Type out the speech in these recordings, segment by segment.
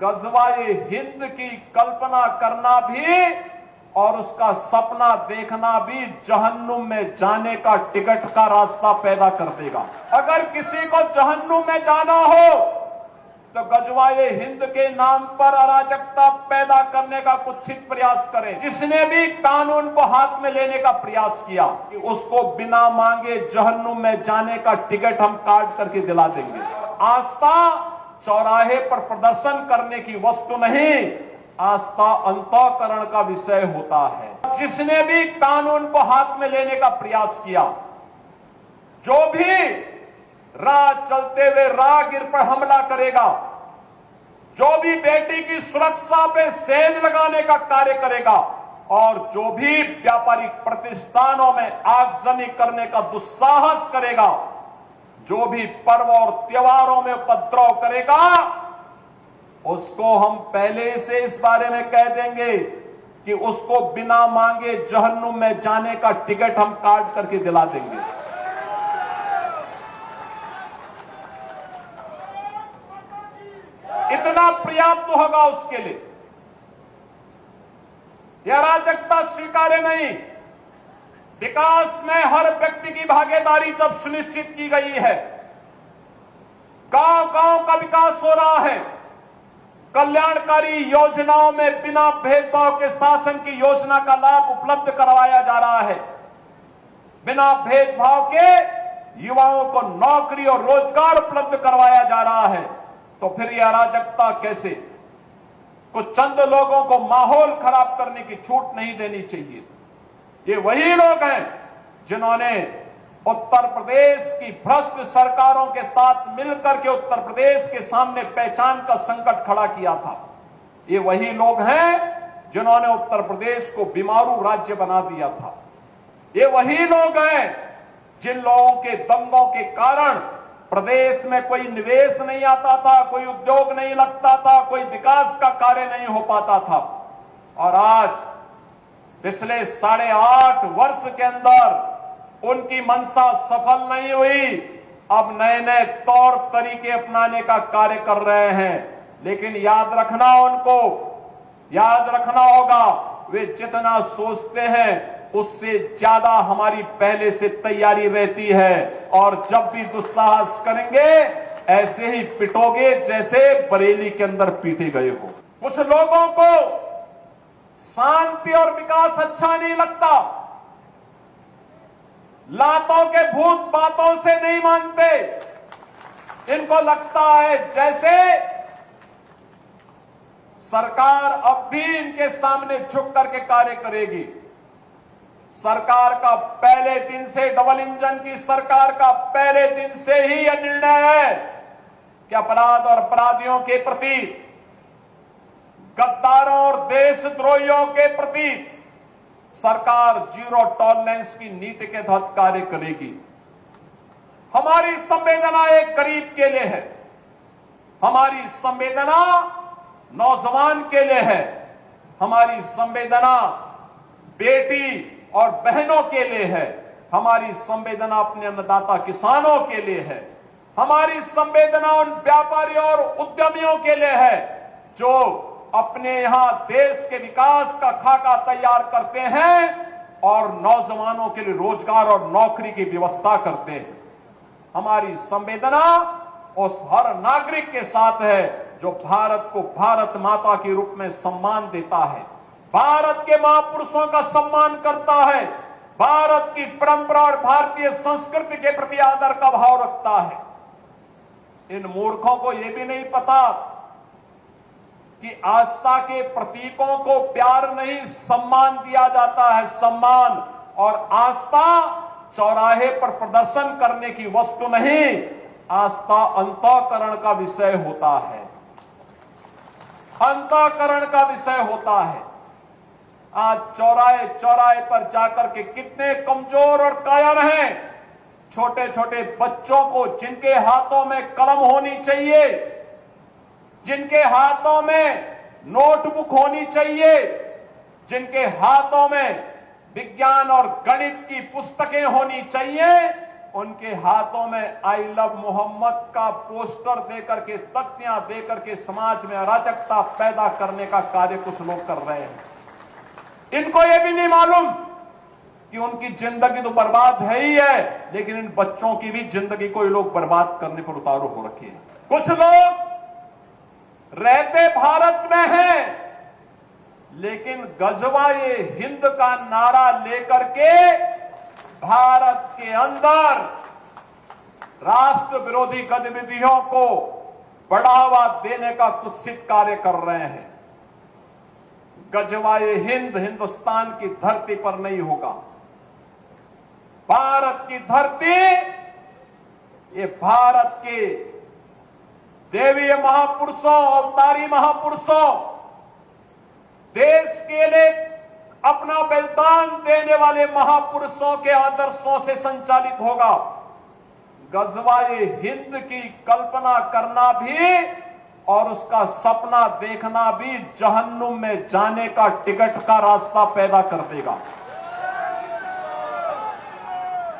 गज़वाए हिंद की कल्पना करना भी और उसका सपना देखना भी जहन्नुम में जाने का टिकट का रास्ता पैदा कर देगा। अगर किसी को जहन्नुम में जाना हो तो गज़वाए हिंद के नाम पर अराजकता पैदा करने का कुत्सित प्रयास करे। जिसने भी कानून को हाथ में लेने का प्रयास किया कि उसको बिना मांगे जहन्नुम में जाने का टिकट हम काट करके दिला देंगे। आस्था चौराहे पर प्रदर्शन करने की वस्तु नहीं, आस्था अंतःकरण का विषय होता है। जिसने भी कानून को हाथ में लेने का प्रयास किया, जो भी राह चलते हुए राहगीर पर हमला करेगा, जो भी बेटी की सुरक्षा पे सेंध लगाने का कार्य करेगा और जो भी व्यापारिक प्रतिष्ठानों में आगजनी करने का दुस्साहस करेगा, जो भी पर्व और त्योहारों में उपद्रव करेगा, उसको हम पहले से इस बारे में कह देंगे कि उसको बिना मांगे जहन्नुम में जाने का टिकट हम काट करके दिला देंगे। इतना पर्याप्त होगा उसके लिए। यह अराजकता स्वीकार्य नहीं। विकास में हर व्यक्ति की भागीदारी जब सुनिश्चित की गई है, गांव गांव का विकास हो रहा है, कल्याणकारी योजनाओं में बिना भेदभाव के शासन की योजना का लाभ उपलब्ध करवाया जा रहा है, बिना भेदभाव के युवाओं को नौकरी और रोजगार उपलब्ध करवाया जा रहा है, तो फिर यह अराजकता कैसे? कुछ चंद लोगों को माहौल खराब करने की छूट नहीं देनी चाहिए। ये वही लोग हैं जिन्होंने उत्तर प्रदेश की भ्रष्ट सरकारों के साथ मिलकर के उत्तर प्रदेश के सामने पहचान का संकट खड़ा किया था। ये वही लोग हैं जिन्होंने उत्तर प्रदेश को बीमारू राज्य बना दिया था। ये वही लोग हैं जिन लोगों के दंगों के कारण प्रदेश में कोई निवेश नहीं आता था, कोई उद्योग नहीं लगता था, कोई विकास का कार्य नहीं हो पाता था। और आज पिछले 8.5 वर्ष के अंदर उनकी मंशा सफल नहीं हुई। अब नए नए तौर तरीके अपनाने का कार्य कर रहे हैं, लेकिन याद रखना होगा, वे जितना सोचते हैं उससे ज्यादा हमारी पहले से तैयारी रहती है। और जब भी दुस्साहस करेंगे ऐसे ही पिटोगे जैसे बरेली के अंदर पीटे गए हो। कुछ लोगों को शांति और विकास अच्छा नहीं लगता, लातों के भूत बातों से नहीं मानते। इनको लगता है जैसे सरकार अब भी इनके सामने झुक करके कार्य करेगी। सरकार का पहले दिन से, डबल इंजन की सरकार का पहले दिन से ही यह निर्णय है कि अपराध और अपराधियों के प्रति, गद्दारों और देशद्रोहियों के प्रति सरकार जीरो टॉलरेंस की नीति के तहत कार्य करेगी। हमारी संवेदना एक गरीब के लिए है, हमारी संवेदना नौजवान के लिए है, हमारी संवेदना बेटी और बहनों के लिए है, हमारी संवेदना अपने अन्नदाता किसानों के लिए है, हमारी संवेदना उन व्यापारियों और उद्यमियों के लिए है जो अपने यहां देश के विकास का खाका तैयार करते हैं और नौजवानों के लिए रोजगार और नौकरी की व्यवस्था करते हैं। हमारी संवेदना उस हर नागरिक के साथ है जो भारत को भारत माता के रूप में सम्मान देता है, भारत के महापुरुषों का सम्मान करता है, भारत की परंपरा और भारतीय संस्कृति के प्रति आदर का भाव रखता है। इन मूर्खों को यह भी नहीं पता कि आस्था के प्रतीकों को प्यार नहीं सम्मान दिया जाता है। सम्मान और आस्था चौराहे पर प्रदर्शन करने की वस्तु नहीं, आस्था अंतःकरण का विषय होता है, अंतःकरण का विषय होता है। आज चौराहे चौराहे पर जाकर के कितने कमजोर और कायर हैं छोटे छोटे बच्चों को, जिनके हाथों में कलम होनी चाहिए, जिनके हाथों में नोटबुक होनी चाहिए, जिनके हाथों में विज्ञान और गणित की पुस्तकें होनी चाहिए, उनके हाथों में आई लव मोहम्मद का पोस्टर देकर के, तख्तियां देकर के समाज में अराजकता पैदा करने का कार्य कुछ लोग कर रहे हैं। इनको यह भी नहीं मालूम कि उनकी जिंदगी तो बर्बाद है ही है, लेकिन इन बच्चों की भी जिंदगी को ये लोग बर्बाद करने पर उतारू हो रखे हैं। कुछ लोग रहते भारत में हैं, लेकिन गजवाए हिंद का नारा लेकर के भारत के अंदर राष्ट्र विरोधी गतिविधियों को बढ़ावा देने का कुत्सित कार्य कर रहे हैं। गजवाए हिंद हिंदुस्तान की धरती पर नहीं होगा। भारत की धरती, ये भारत के देवीय महापुरुषों, अवतारी महापुरुषों, देश के लिए अपना बलिदान देने वाले महापुरुषों के आदर्शों से संचालित होगा। गजवाए हिंद की कल्पना करना भी और उसका सपना देखना भी जहन्नुम में जाने का टिकट का रास्ता पैदा कर देगा।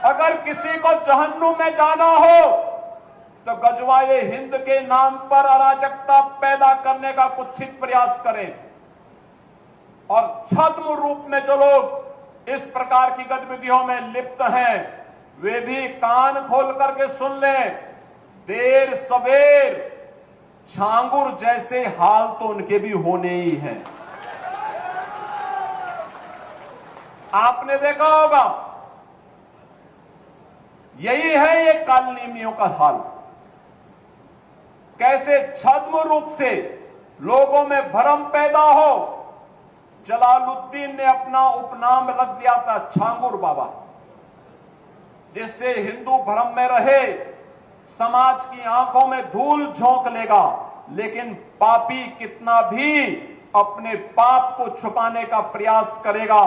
अगर किसी को जहन्नुम में जाना हो तो गजवाए हिंद के नाम पर अराजकता पैदा करने का कुत्सित प्रयास करें। और छद्म रूप में जो लोग इस प्रकार की गतिविधियों में लिप्त हैं, वे भी कान खोल करके सुन लें। देर सवेर छांगुर जैसे हाल तो उनके भी होने ही हैं। आपने देखा होगा, यही है ये कालनेमियों का हाल। कैसे छद्म रूप से लोगों में भ्रम पैदा हो। जलालुद्दीन ने अपना उपनाम रख दिया था छांगुर बाबा, जिससे हिंदू भ्रम में रहे, समाज की आंखों में धूल झोंक लेगा, लेकिन पापी कितना भी अपने पाप को छुपाने का प्रयास करेगा,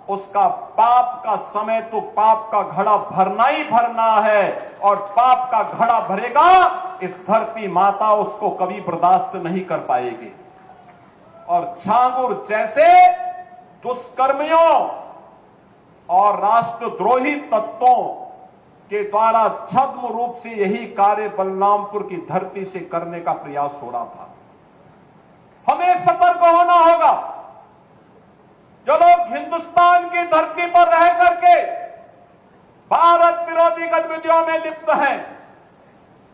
उसका पाप का समय तो पाप का घड़ा भरना ही भरना है, और पाप का घड़ा भरेगा इस धरती माता उसको कभी बर्दाश्त नहीं कर पाएगी। और छांगुर जैसे दुष्कर्मियों और राष्ट्रद्रोही तत्वों के द्वारा छद्म रूप से यही कार्य बलरामपुर की धरती से करने का प्रयास हो रहा था। हमें सतर्क होना होगा। जो लोग हिंदुस्तान की धरती पर रह करके भारत विरोधी गतिविधियों में लिप्त हैं,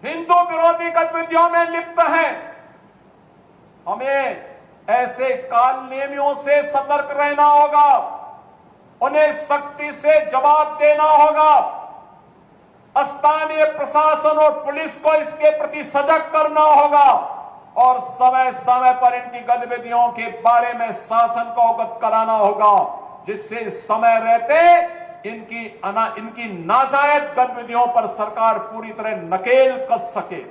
हिंदू विरोधी गतिविधियों में लिप्त हैं, हमें ऐसे कालनेमियों से सतर्क रहना होगा। उन्हें सख्ती से जवाब देना होगा। स्थानीय प्रशासन और पुलिस को इसके प्रति सजग करना होगा और समय समय पर इनकी गतिविधियों के बारे में शासन को अवगत कराना होगा, जिससे समय रहते इनकी नाजायज गतिविधियों पर सरकार पूरी तरह नकेल कस सके।